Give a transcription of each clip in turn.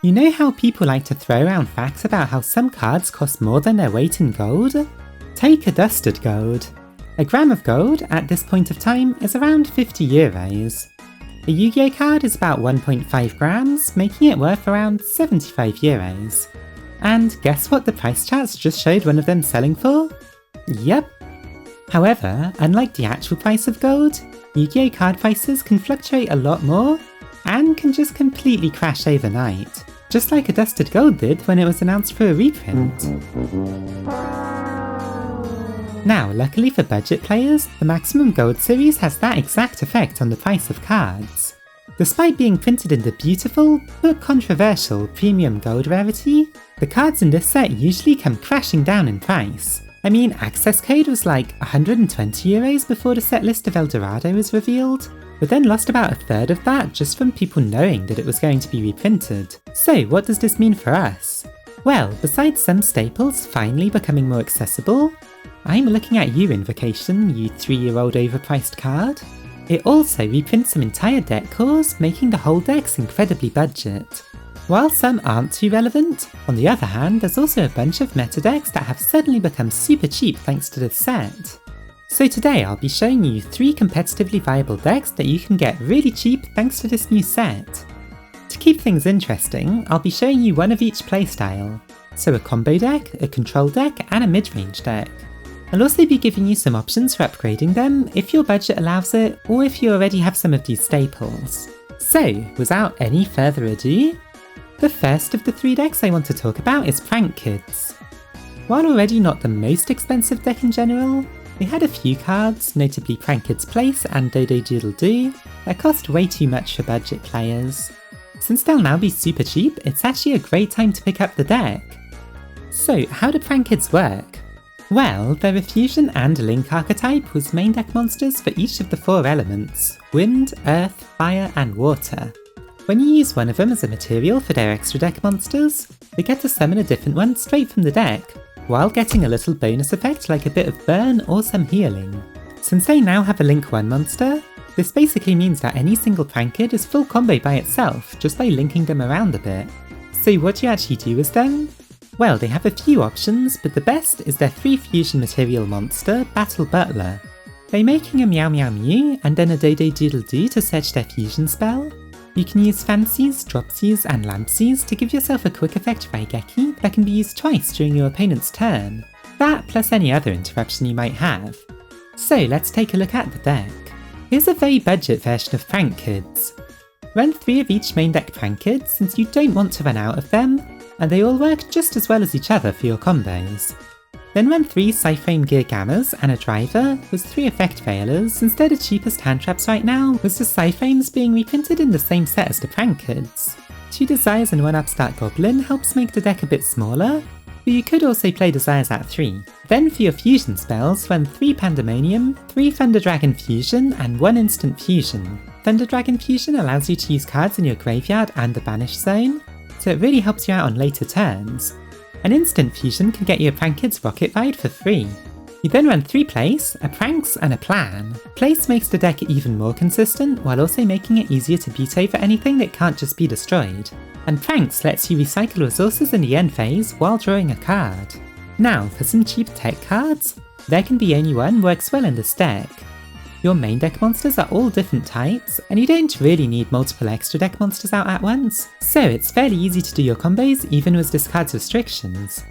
You know how people like to throw around facts about how some cards cost more than their weight in gold? Take a dusted gold. A gram of gold at this point of time is around 50 euros. A Yugioh card is about 1.5 grams, making it worth around 75 euros. And guess what the price charts just showed one of them selling for? Yep. However, unlike the actual price of gold, Yugioh card prices can fluctuate a lot more, and can just completely crash overnight, just like a dusted gold did when it was announced for a reprint. Now, luckily for budget players, the Maximum Gold series has that exact effect on the price of cards. Despite being printed in the beautiful, but controversial premium gold rarity, the cards in this set usually come crashing down in price. I mean, Accesscode was like 120 euros before the set list of Dorado was revealed, but then lost about a third of that just from people knowing that it was going to be reprinted. So what does this mean for us? Well, besides some staples finally becoming more accessible, I'm looking at you, Invocation, you 3-year-old overpriced card. It also reprints some entire deck cores, making the whole decks incredibly budget. While some aren't too relevant, on the other hand, there's also a bunch of meta decks that have suddenly become super cheap thanks to this set. So today I'll be showing you 3 competitively viable decks that you can get really cheap thanks to this new set. To keep things interesting, I'll be showing you one of each playstyle, so a combo deck, a control deck, and a mid-range deck. I'll also be giving you some options for upgrading them if your budget allows it, or if you already have some of these staples. So, without any further ado, the first of the 3 decks I want to talk about is Prank Kids. While already not the most expensive deck in general, they had a few cards, notably Prank Kids Place and Dodo Doodle Doo, that cost way too much for budget players. Since they'll now be super cheap, it's actually a great time to pick up the deck. So how do Prank Kids work? Well, they're a fusion and link archetype with main deck monsters for each of the 4 elements: wind, earth, fire, and water. When you use one of them as a material for their extra deck monsters, they get to summon a different one straight from the deck, while getting a little bonus effect like a bit of burn or some healing. Since they now have a Link 1 monster, this basically means that any single Prank Kid is full combo by itself just by linking them around a bit. So what do you actually do with them? Well, they have a few options, but the best is their 3 fusion material monster, Battle Butler. By making a Meow Meow Mew and then a Dodo Doodle Doo to search their fusion spell, you can use Fancies, Dropsies, and Lampsies to give yourself a quick effect Raigeki that can be used twice during your opponent's turn. That plus any other interruption you might have. So let's take a look at the deck. Here's a very budget version of Prank Kids. Run 3 of each main deck Prank Kids since you don't want to run out of them, and they all work just as well as each other for your combos. Then run 3 Psyframe Gear Gammas and a Driver with 3 Effect Veilers, since they're the cheapest hand traps right now, with the Psyframes being reprinted in the same set as the Prank Kids. 2 Desires and 1 Upstart Goblin helps make the deck a bit smaller, but you could also play Desires at 3. Then for your fusion spells, run 3 Pandemonium, 3 Thunder Dragon Fusion, and 1 Instant Fusion. Thunder Dragon Fusion allows you to use cards in your graveyard and the Banish Zone, so it really helps you out on later turns. An Instant Fusion can get you a Prank Kids Rocket Ride for free. You then run 3 Place, a Pranks, and a Plan. Place makes the deck even more consistent, while also making it easier to beat over anything that can't just be destroyed. And Pranks lets you recycle resources in the end phase while drawing a card. Now, for some cheap tech cards, There Can Be Only One works well in this deck. Your main deck monsters are all different types, and you don't really need multiple extra deck monsters out at once, so it's fairly easy to do your combos even with this card's restrictions.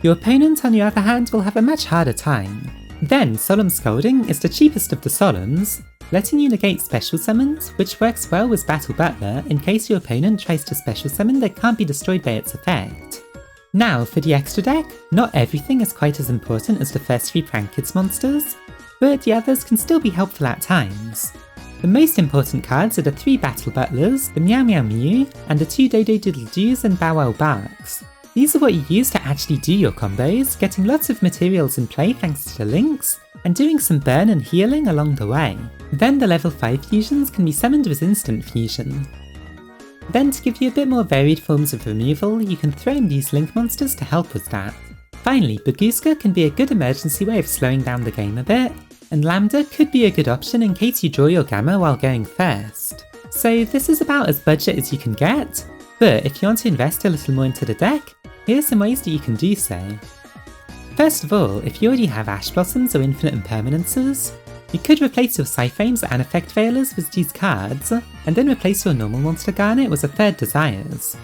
Your opponent, on the other hand, will have a much harder time. Then, Solemn Scolding is the cheapest of the Solemns, letting you negate special summons, which works well with Battle Butler in case your opponent tries to special summon that can't be destroyed by its effect. Now, for the extra deck, not everything is quite as important as the first 3 Prank Kids monsters, but the others can still be helpful at times. The most important cards are the 3 Battle Butlers, the Meow Meow Mew, and the 2 Dodo Doodle Doos and Bow Wow Barks. These are what you use to actually do your combos, getting lots of materials in play thanks to the links, and doing some burn and healing along the way. Then the level 5 fusions can be summoned with Instant Fusion. Then to give you a bit more varied forms of removal, you can throw in these link monsters to help with that. Finally, Baguska can be a good emergency way of slowing down the game a bit, and Lambda could be a good option in case you draw your Gamma while going first. So this is about as budget as you can get, But if you want to invest a little more into the deck, here's some ways that you can do so. First of all, if you already have Ash Blossoms or Infinite Impermanences, you could replace your Cyphones and Effect Veilers with these cards, and then replace your normal Monster Garnet with a third Desires.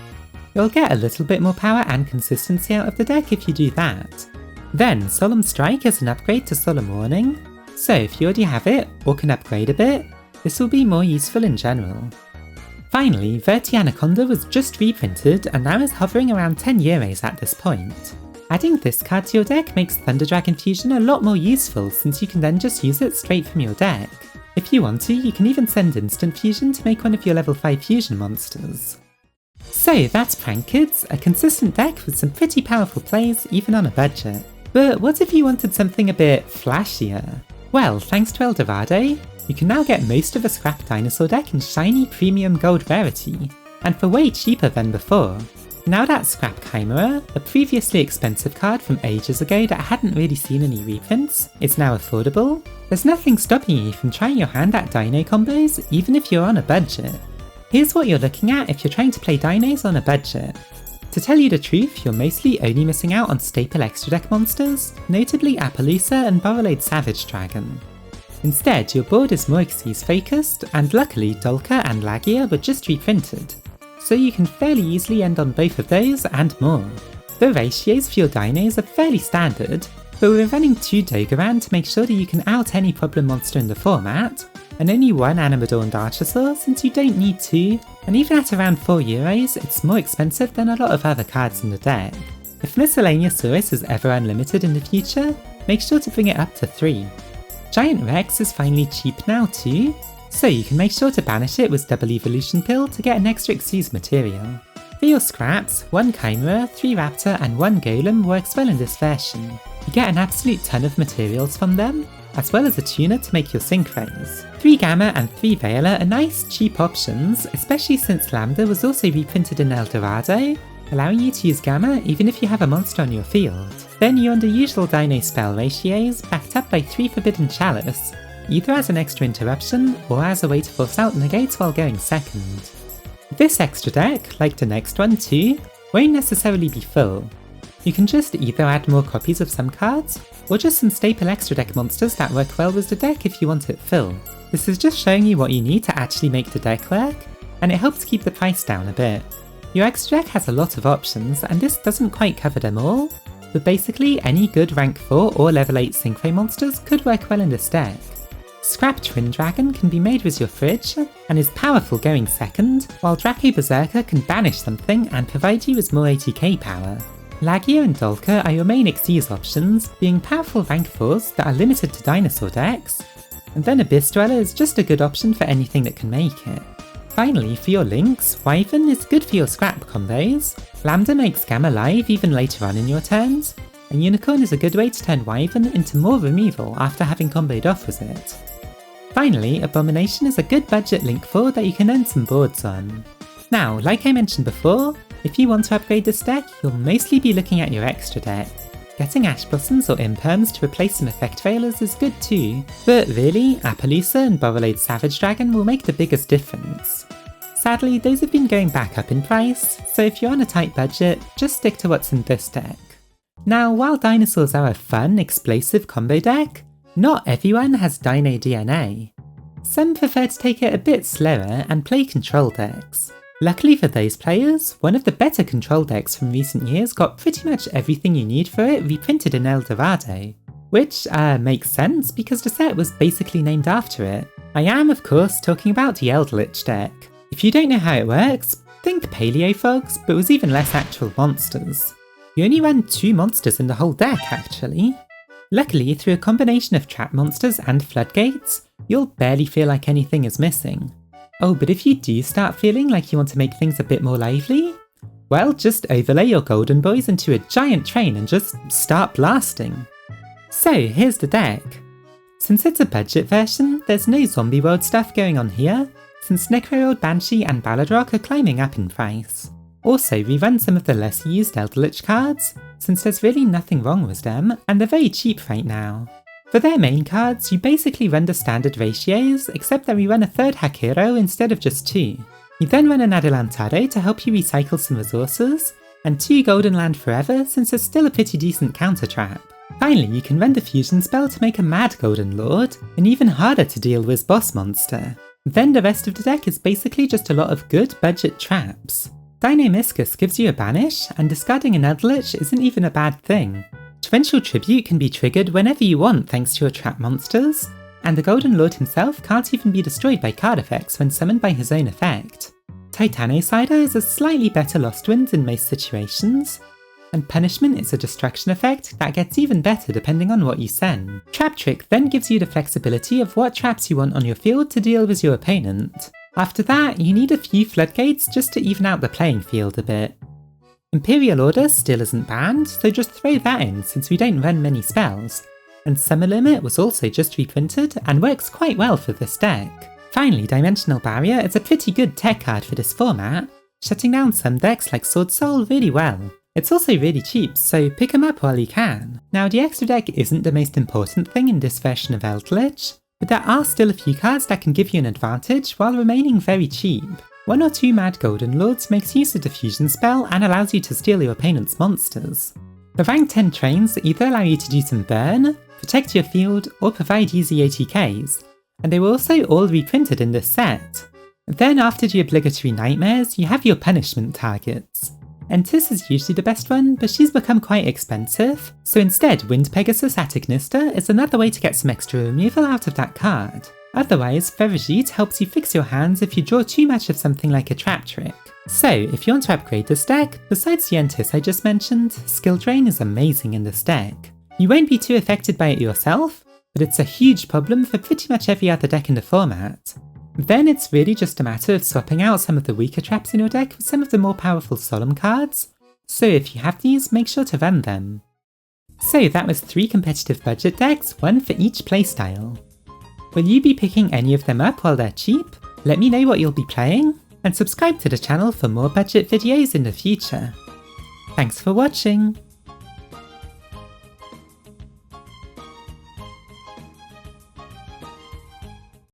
You'll get a little bit more power and consistency out of the deck if you do that. Then, Solemn Strike is an upgrade to Solemn Warning, so if you already have it, or can upgrade a bit, this will be more useful in general. Finally, Verti Anaconda was just reprinted and now is hovering around 10 euros at this point. Adding this card to your deck makes Thunder Dragon Fusion a lot more useful since you can then just use it straight from your deck. If you want to, you can even send Instant Fusion to make one of your level 5 fusion monsters. So that's Prank Kids, a consistent deck with some pretty powerful plays even on a budget. But what if you wanted something a bit flashier? Well, thanks to Dorado, you can now get most of a Scrap Dinosaur deck in shiny premium gold rarity, and for way cheaper than before. Now that Scrap Chimera, a previously expensive card from ages ago that hadn't really seen any reprints, is now affordable, there's nothing stopping you from trying your hand at dino combos even if you're on a budget. Here's what you're looking at if you're trying to play dinos on a budget. To tell you the truth, you're mostly only missing out on staple extra deck monsters, notably Appaloosa and Borrelade Savage Dragon. Instead, your board is more Xyz focused, and luckily Dolka and Lagia were just reprinted, so you can fairly easily end on both of those and more. The ratios for your dinos are fairly standard, but we're running 2 Dogoran to make sure that you can out any problem monster in the format, and only 1 Animadorned Archosaur since you don't need 2, and even at around 4 euros, it's more expensive than a lot of other cards in the deck. If Miscellaneousaurus is ever unlimited in the future, make sure to bring it up to 3. Giant Rex is finally cheap now too, so you can make sure to banish it with Double Evolution Pill to get an extra Xyz material. For your scraps, 1 Chimera, 3 Raptor and 1 Golem works well in this version. You get an absolute ton of materials from them, as well as a tuner to make your Synchros. 3 Gamma and 3 Veiler are nice, cheap options, especially since Lambda was also reprinted in Dorado, allowing you to use Gamma even if you have a monster on your field. Then you're under usual dino spell ratios, backed up by 3 Forbidden Chalice, either as an extra interruption or as a way to force out negates while going second. This extra deck, like the next one too, won't necessarily be full. You can just either add more copies of some cards, or just some staple extra deck monsters that work well with the deck if you want it full. This is just showing you what you need to actually make the deck work, and it helps keep the price down a bit. Your extra deck has a lot of options, and this doesn't quite cover them all, but basically any good rank 4 or level 8 Synchro monsters could work well in this deck. Scrap Twin Dragon can be made with your fridge, and is powerful going second, while Draco Berserker can banish something and provide you with more ATK power. Lagia and Dolka are your main Xyz options, being powerful rank 4s that are limited to dinosaur decks, and then Abyss Dweller is just a good option for anything that can make it. Finally, for your links, Wyvern is good for your scrap combos, Lambda makes Gamma live even later on in your turns, and Unicorn is a good way to turn Wyvern into more removal after having comboed off with it. Finally, Abomination is a good budget link 4 that you can earn some boards on. Now, like I mentioned before, if you want to upgrade this deck, you'll mostly be looking at your extra deck. Getting Ash Blossoms or Imperms to replace some Effect Veilers is good too, but really, Appaloosa and Borrelade Savage Dragon will make the biggest difference. Sadly, those have been going back up in price, so if you're on a tight budget, just stick to what's in this deck. Now, while dinosaurs are a fun, explosive combo deck, not everyone has Dino DNA. Some prefer to take it a bit slower and play control decks. Luckily for those players, one of the better control decks from recent years got pretty much everything you need for it reprinted in Dorado, which makes sense because the set was basically named after it. I am of course talking about the Eldlich deck. If you don't know how it works, think Paleo Frogs, but with even less actual monsters. You only run 2 monsters in the whole deck actually. Luckily, through a combination of trap monsters and floodgates, you'll barely feel like anything is missing. Oh, but if you do start feeling like you want to make things a bit more lively, well, just overlay your golden boys into a giant train and just start blasting. So here's the deck. Since it's a budget version, there's no zombie world stuff going on here, since Necrolord Banshee and Balladrock are climbing up in price. Also, we run some of the lesser used Eldlich cards, since there's really nothing wrong with them, and they're very cheap right now. For their main cards, you basically run the standard ratios, except that we run a third Hakero instead of just 2. You then run an Adelantado to help you recycle some resources, and 2 Golden Land Forever since it's still a pretty decent counter trap. Finally, you can run the fusion spell to make a Mad Golden Lord, an even harder to deal with boss monster. Then the rest of the deck is basically just a lot of good budget traps. Dino gives you a banish, and discarding an Eldlich isn't even a bad thing. Torrential Tribute can be triggered whenever you want thanks to your trap monsters, and the Golden Lord himself can't even be destroyed by card effects when summoned by his own effect. Titanocider is a slightly better Lost Wind in most situations, and Punishment is a destruction effect that gets even better depending on what you send. Trap Trick then gives you the flexibility of what traps you want on your field to deal with your opponent. After that, you need a few floodgates just to even out the playing field a bit. Imperial Order still isn't banned, so just throw that in since we don't run many spells, and Summer Limit was also just reprinted and works quite well for this deck. Finally, Dimensional Barrier is a pretty good tech card for this format, shutting down some decks like Sword Soul really well. It's also really cheap, so pick them up while you can. Now, the extra deck isn't the most important thing in this version of Eldlich, but there are still a few cards that can give you an advantage while remaining very cheap. 1 or 2 Mad Golden Lords makes use of the fusion spell and allows you to steal your opponent's monsters. The rank 10 trains either allow you to do some burn, protect your field, or provide easy ATKs, and they were also all reprinted in this set. Then after the obligatory nightmares, you have your punishment targets. Entis is usually the best one, but she's become quite expensive, so instead Wind Pegasus Attignista is another way to get some extra removal out of that card. Otherwise, Ferrigite helps you fix your hands if you draw too much of something like a Trap Trick. So, if you want to upgrade this deck, besides the Entis I just mentioned, Skill Drain is amazing in this deck. You won't be too affected by it yourself, but it's a huge problem for pretty much every other deck in the format. Then it's really just a matter of swapping out some of the weaker traps in your deck with some of the more powerful Solemn cards, so if you have these, make sure to run them. So that was 3 competitive budget decks, 1 for each playstyle. Will you be picking any of them up while they're cheap? Let me know what you'll be playing, and subscribe to the channel for more budget videos in the future. Thanks for watching!